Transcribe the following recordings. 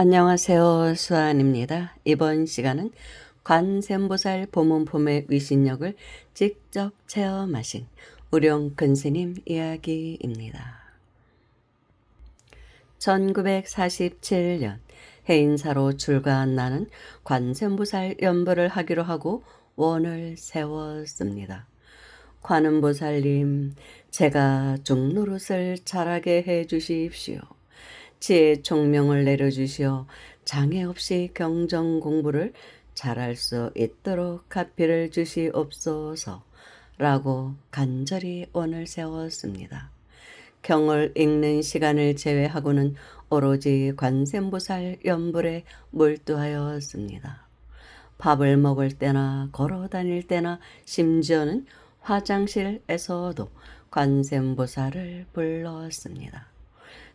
안녕하세요. 수아입니다. 이번 시간은 관세음보살 보문품의 위신력을 직접 체험하신 우룡근스님 이야기입니다. 1947년 해인사로 출가한 나는 관세음보살 연보를 하기로 하고 원을 세웠습니다. 관음보살님, 제가 중노릇을 잘하게 해 주십시오. 지혜 총명을 내려주시어 장애 없이 경정 공부를 잘할 수 있도록 가피를 주시옵소서 라고 간절히 원을 세웠습니다. 경을 읽는 시간을 제외하고는 오로지 관세음보살 연불에 몰두하였습니다. 밥을 먹을 때나 걸어 다닐 때나 심지어는 화장실에서도 관세음보살을 불렀습니다.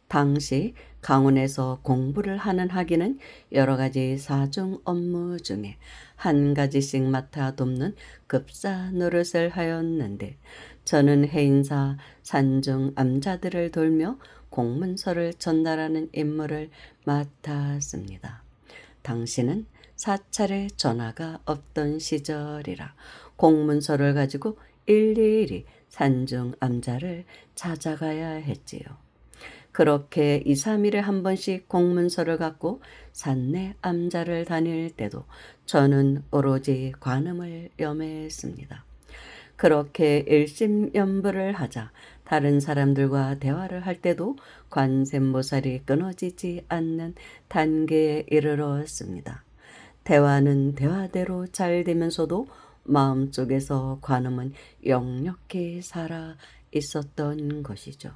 당시 강원에서 공부를 하는 학위는 여러 가지 사중 업무 중에 한 가지씩 맡아 돕는 급사 노릇을 하였는데 저는 해인사 산중 암자들을 돌며 공문서를 전달하는 임무를 맡았습니다. 당시는 사찰에 전화가 없던 시절이라 공문서를 가지고 일일이 산중 암자를 찾아가야 했지요. 그렇게 2, 3일에 한 번씩 공문서를 갖고 산내 암자를 다닐 때도 저는 오로지 관음을 염했습니다. 그렇게 일심연불을 하자 다른 사람들과 대화를 할 때도 관세음보살이 끊어지지 않는 단계에 이르렀습니다. 대화는 대화대로 잘 되면서도 마음속에서 관음은 역력히 살아 있었던 것이죠.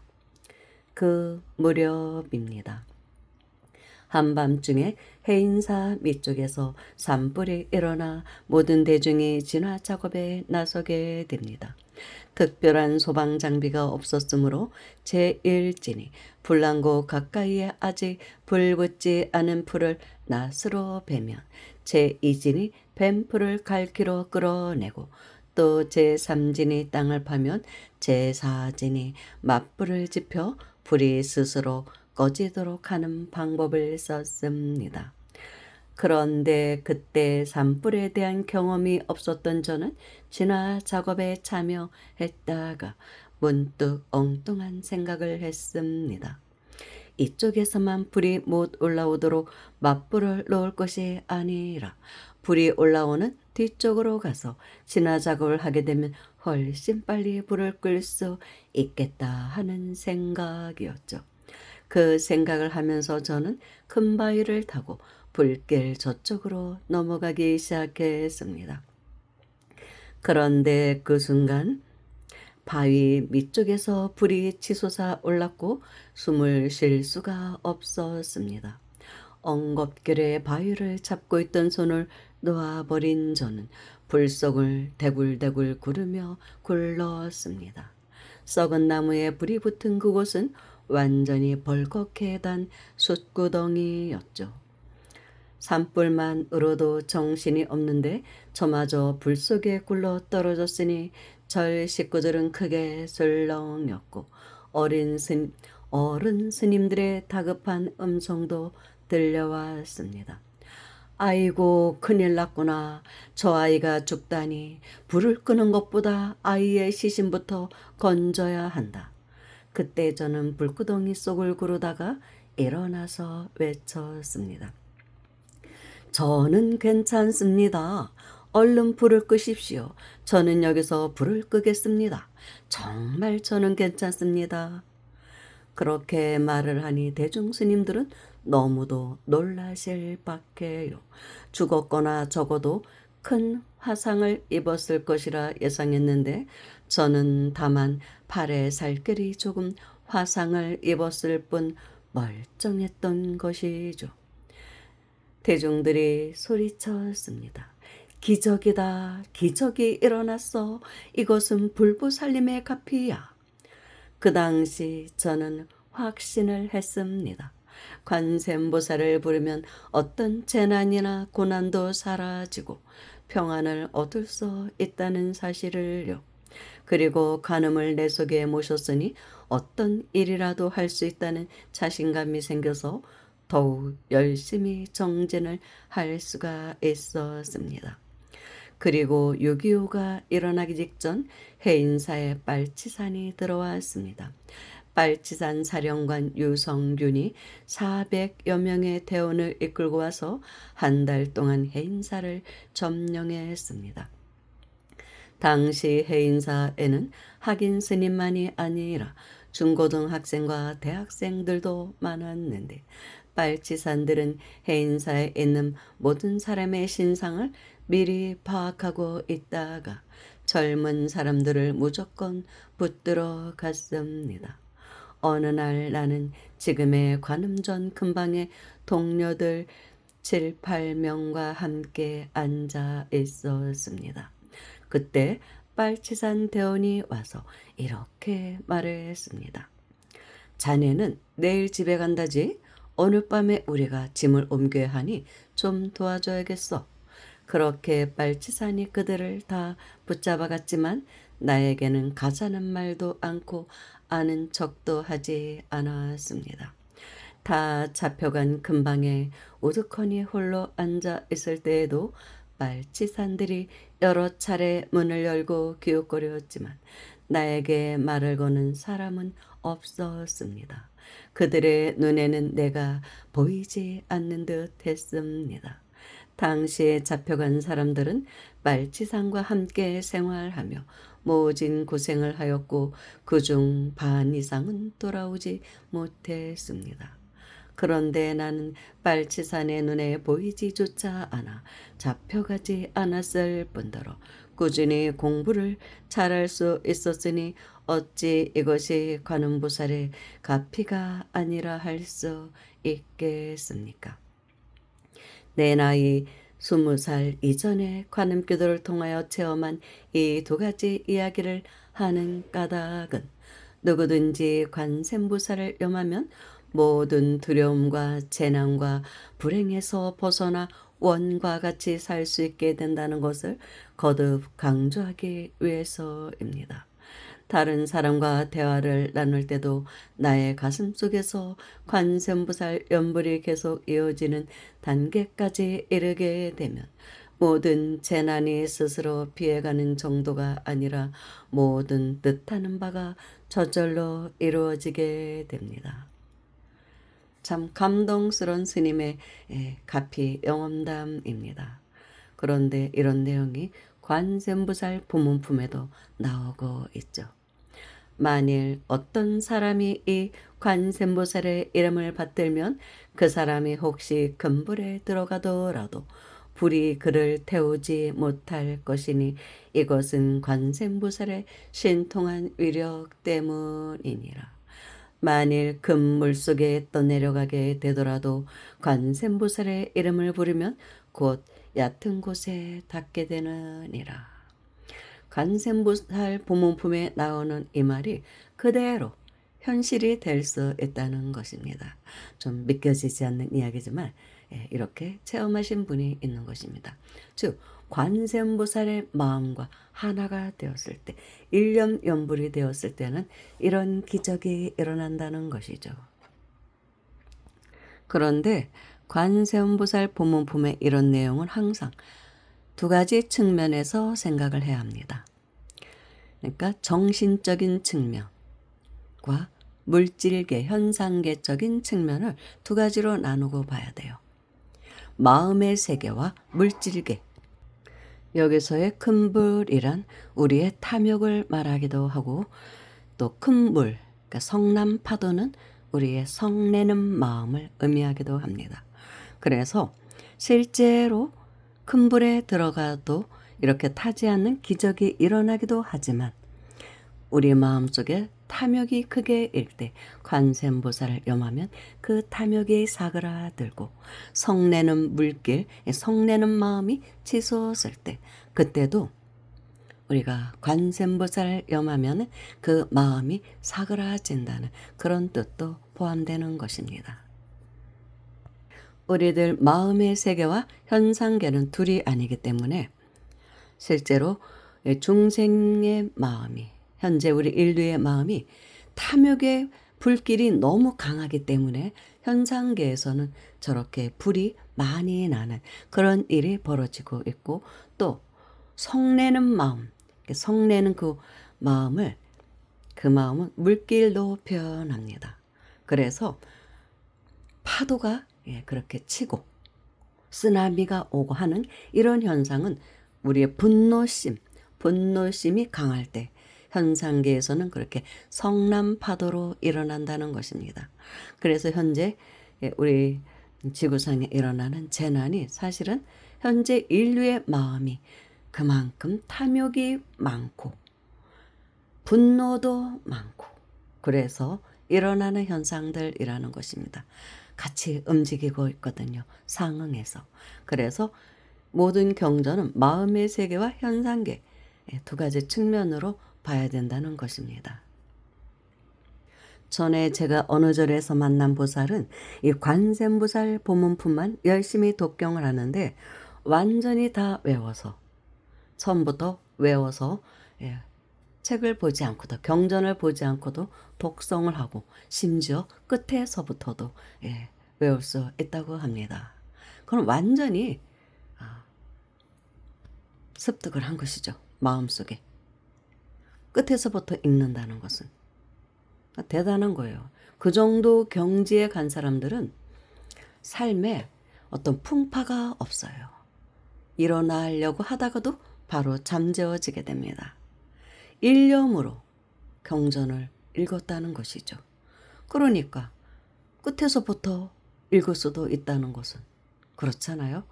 그 무렵입니다. 한밤중에 해인사 밑쪽에서 산불이 일어나 모든 대중이 진화 작업에 나서게 됩니다. 특별한 소방 장비가 없었으므로 제1진이 불난 곳 가까이에 아직 불 붙지 않은 풀을 낫으로 베면 제2진이 뱀 풀을 갈기로 끌어내고 또 제3진이 땅을 파면 제4진이 맞불을 지펴 불이 스스로 꺼지도록 하는 방법을 썼습니다. 그런데 그때 산불에 대한 경험이 없었던 저는 진화 작업에 참여했다가 문득 엉뚱한 생각을 했습니다. 이쪽에서만 불이 못 올라오도록 맞불을 놓을 것이 아니라 불이 올라오는 뒤쪽으로 가서 진화 작업을 하게 되면 훨씬 빨리 불을 끌 수 있겠다 하는 생각이었죠. 그 생각을 하면서 저는 큰 바위를 타고 불길 저쪽으로 넘어가기 시작했습니다. 그런데 그 순간 바위 밑쪽에서 불이 치솟아 올랐고 숨을 쉴 수가 없었습니다. 엉겁결에 바위를 잡고 있던 손을 놓아버린 저는 불속을 대굴대굴 구르며 굴렀습니다. 썩은 나무에 불이 붙은 그곳은 완전히 벌겋게 단 숯구덩이였죠. 산불만으로도 정신이 없는데 저마저 불 속에 굴러 떨어졌으니 절 식구들은 크게 술렁였고 어른 스님들의 다급한 음성도 들려왔습니다. 아이고 큰일 났구나. 저 아이가 죽다니. 불을 끄는 것보다 아이의 시신부터 건져야 한다. 그때 저는 불구덩이 속을 구르다가 일어나서 외쳤습니다. 저는 괜찮습니다. 얼른 불을 끄십시오. 저는 여기서 불을 끄겠습니다. 정말 저는 괜찮습니다. 그렇게 말을 하니 대중 스님들은 너무도 놀라실 밖에요. 죽었거나 적어도 큰 화상을 입었을 것이라 예상했는데 저는 다만 팔에 살결이 조금 화상을 입었을 뿐 멀쩡했던 것이죠. 대중들이 소리쳤습니다. 기적이다. 기적이 일어났어. 이것은 불부살림의 카피야. 그 당시 저는 확신을 했습니다. 관세음보살을 부르면 어떤 재난이나 고난도 사라지고 평안을 얻을 수 있다는 사실을요. 그리고 간음을 내 속에 모셨으니 어떤 일이라도 할 수 있다는 자신감이 생겨서 더욱 열심히 정진을 할 수가 있었습니다. 그리고 6.25가 일어나기 직전 해인사에 빨치산이 들어왔습니다. 빨치산 사령관 유성균이 400여 명의 대원을 이끌고 와서 한 달 동안 해인사를 점령했습니다. 당시 해인사에는 학인 스님만이 아니라 중고등학생과 대학생들도 많았는데 빨치산들은 해인사에 있는 모든 사람의 신상을 미리 파악하고 있다가 젊은 사람들을 무조건 붙들어 갔습니다. 어느 날 나는 지금의 관음전 근방의 동료들 7, 8명과 함께 앉아 있었습니다. 그때 빨치산 대원이 와서 이렇게 말했습니다. 자네는 내일 집에 간다지? 오늘 밤에 우리가 짐을 옮겨야 하니 좀 도와줘야겠어. 그렇게 빨치산이 그들을 다 붙잡아 갔지만 나에게는 가자는 말도 않고 아는 척도 하지 않았습니다. 다 잡혀간 근방에 우두커니 홀로 앉아 있을 때에도 빨치산들이 여러 차례 문을 열고 기웃거렸지만 나에게 말을 거는 사람은 없었습니다. 그들의 눈에는 내가 보이지 않는 듯 했습니다. 당시에 잡혀간 사람들은 빨치산과 함께 생활하며 모진 고생을 하였고 그중 반 이상은 돌아오지 못했습니다. 그런데 나는 빨치산의 눈에 보이지조차 않아 잡혀가지 않았을 뿐더러 꾸준히 공부를 잘할 수 있었으니 어찌 이것이 관음보살의 가피가 아니라 할 수 있겠습니까? 내 나이 20살 이전에 관음교도를 통하여 체험한 이 두 가지 이야기를 하는 까닭은 누구든지 관세음보살을 염하면 모든 두려움과 재난과 불행에서 벗어나 원과 같이 살 수 있게 된다는 것을 거듭 강조하기 위해서입니다. 다른 사람과 대화를 나눌 때도 나의 가슴 속에서 관세음보살 연불이 계속 이어지는 단계까지 이르게 되면 모든 재난이 스스로 피해가는 정도가 아니라 모든 뜻하는 바가 저절로 이루어지게 됩니다. 참 감동스러운 스님의 가피 영험담입니다. 그런데 이런 내용이 관세음보살 부문품에도 나오고 있죠. 만일 어떤 사람이 이 관세음보살의 이름을 받들면 그 사람이 혹시 금불에 들어가더라도 불이 그를 태우지 못할 것이니 이것은 관세음보살의 신통한 위력 때문이니라. 만일 금 물속에 떠내려가게 되더라도 관세음보살의 이름을 부르면 곧 얕은 곳에 닿게 되느니라. 관세음보살 부문품에 나오는 이 말이 그대로 현실이 될 수 있다는 것입니다. 좀 믿겨지지 않는 이야기지만 이렇게 체험하신 분이 있는 것입니다. 즉 관세음보살의 마음과 하나가 되었을 때 일념연불이 되었을 때는 이런 기적이 일어난다는 것이죠. 그런데 관세음보살 부문품의 이런 내용은 항상 두 가지 측면에서 생각을 해야 합니다. 그러니까 정신적인 측면과 물질계, 현상계적인 측면을 두 가지로 나누고 봐야 돼요. 마음의 세계와 물질계. 여기서의 큰 불이란 우리의 탐욕을 말하기도 하고 또 큰 물, 그러니까 성남 파도는 우리의 성내는 마음을 의미하기도 합니다. 그래서 실제로 큰 불에 들어가도 이렇게 타지 않는 기적이 일어나기도 하지만 우리 마음속에 탐욕이 크게 일 때 관세음보살을 염하면 그 탐욕이 사그라들고 성내는 물길, 성내는 마음이 치솟을 때 그때도 우리가 관세음보살을 염하면 그 마음이 사그라진다는 그런 뜻도 포함되는 것입니다. 우리들 마음의 세계와 현상계는 둘이 아니기 때문에 실제로 중생의 마음이 현재 우리 인류의 마음이 탐욕의 불길이 너무 강하기 때문에 현상계에서는 저렇게 불이 많이 나는 그런 일이 벌어지고 있고, 또 성내는 마음, 성내는 마음을 그 마음은 물길로 표현합니다. 그래서 파도가 그렇게 치고 쓰나미가 오고 하는 이런 현상은 우리의 분노심이 강할 때 현상계에서는 그렇게 성남 파도로 일어난다는 것입니다. 그래서 현재 우리 지구상에 일어나는 재난이 사실은 현재 인류의 마음이 그만큼 탐욕이 많고 분노도 많고 그래서 일어나는 현상들이라는 것입니다. 같이 움직이고 있거든요. 상응해서. 그래서 모든 경전은 마음의 세계와 현상계 두 가지 측면으로 봐야 된다는 것입니다. 전에 제가 어느 절에서 만난 보살은 이 관세음보살 본문품만 열심히 독경을 하는데 완전히 다 외워서 처음부터 외워서 책을 보지 않고도 경전을 보지 않고도 독성을 하고 심지어 끝에서부터도 외울 수 있다고 합니다. 그건 완전히 습득을 한 것이죠. 마음속에. 끝에서부터 읽는다는 것은 대단한 거예요. 그 정도 경지에 간 사람들은 삶에 어떤 풍파가 없어요. 일어나려고 하다가도 바로 잠재워지게 됩니다. 일념으로 경전을 읽었다는 것이죠. 그러니까 끝에서부터 읽을 수도 있다는 것은 그렇잖아요.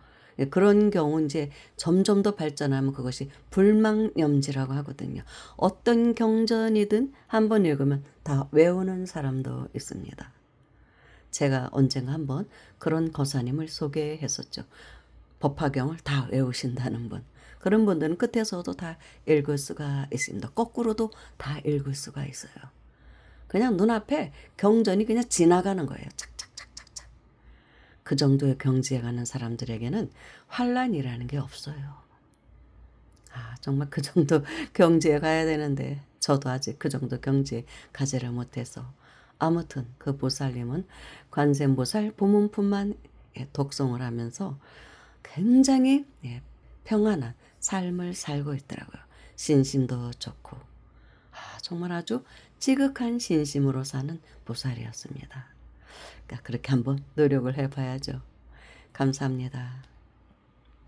그런 경우 이제 점점 더 발전하면 그것이 불망념지라고 하거든요. 어떤 경전이든 한번 읽으면 다 외우는 사람도 있습니다. 제가 언젠가 한번 그런 거사님을 소개했었죠. 법화경을 다 외우신다는 분. 그런 분들은 끝에서도 다 읽을 수가 있습니다. 거꾸로도 다 읽을 수가 있어요. 그냥 눈앞에 경전이 그냥 지나가는 거예요. 착착착착착. 그 정도의 경지에 가는 사람들에게는 환란이라는 게 없어요. 정말 그 정도 경지에 가야 되는데 저도 아직 그 정도 경지에 가지를 못해서 아무튼 그 보살님은 관세음보살 보문품만 독송을 하면서 굉장히 평안한 삶을 살고 있더라고요. 신심도 좋고 정말 아주 지극한 신심으로 사는 보살이었습니다. 그러니까 그렇게 한번 노력을 해봐야죠. 감사합니다.